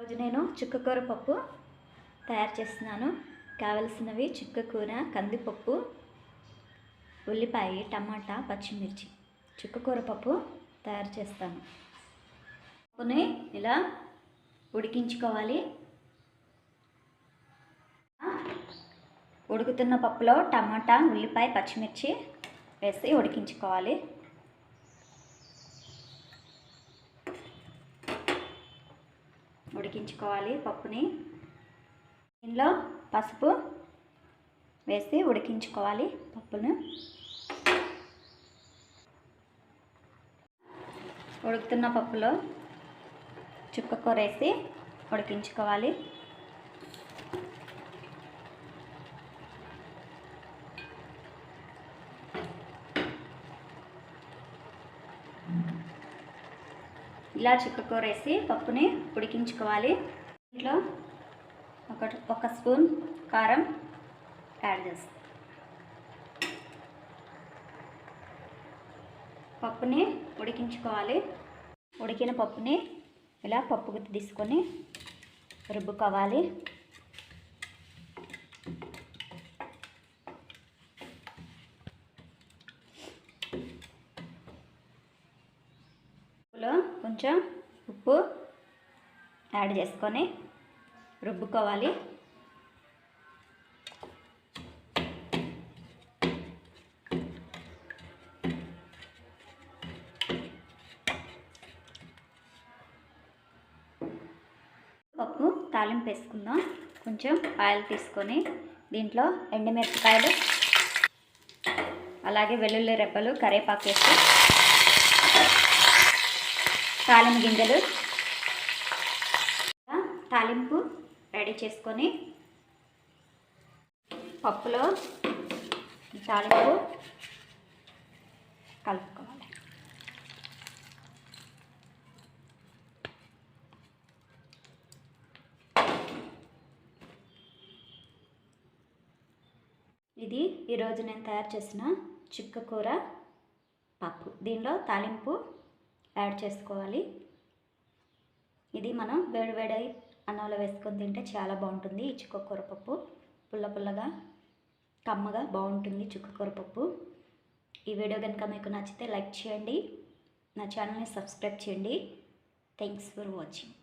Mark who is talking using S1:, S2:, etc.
S1: రోజు నేను చుక్కకూర పప్పు తయారు చేస్తున్నాను. కావలసినవి చుక్కకూర, కందిపప్పు, ఉల్లిపాయ, టమాటా, పచ్చిమిర్చి. చుక్కకూర పప్పు తయారు చేస్తాను. పప్పుని ఇలా ఉడికించుకోవాలి. ఉడుకుతున్న పప్పులో టమాటా, ఉల్లిపాయ, పచ్చిమిర్చి వేసి ఉడికించుకోవాలి. పప్పుని దీనిలో పసుపు వేసి ఉడికించుకోవాలి. పప్పును ఉడుకుతున్న పప్పులో చుక్కకూర వేసి ఉడికించుకోవాలి. ఇలా చుక్కకూర వేసి పప్పుని ఉడికించుకోవాలి. ఇంట్లో ఒక స్పూన్ కారం యాడ్ చేస్తాం. పప్పుని ఉడికించుకోవాలి. ఉడికిన పప్పుని ఇలా పప్పు గుత్తి తీసుకొని రుబ్బుకోవాలి. కొంచెం ఉప్పు యాడ్ చేసుకొని రుబ్బుకోవాలి. పప్పు తాలింపు వేసుకుందాం. కొంచెం ఆయిల్ తీసుకొని దీంట్లో ఎండుమిరపకాయలు, అలాగే వెల్లుల్లి రెబ్బలు, కరివేపాకు వేసి తాలింపు గింజలు తాలింపు రెడీ చేసుకొని పప్పులో తాలింపు కలుపుకోవాలి. ఇది ఈరోజు నేను తయారు చేసిన చుక్కకూర పప్పు. దీనిలో తాలింపు యాడ్ చేసుకోవాలి. ఇది మనం వేడివేడి అన్నంలో వేసుకొని తింటే చాలా బాగుంటుంది. ఈ చుక్కకూర పప్పు పుల్ల పుల్లగా, కమ్మగా బాగుంటుంది చుక్కకూర పప్పు. ఈ వీడియో కనుక మీకు నచ్చితే లైక్ చేయండి, నా ఛానల్ని సబ్స్క్రైబ్ చేయండి. Thanks for watching.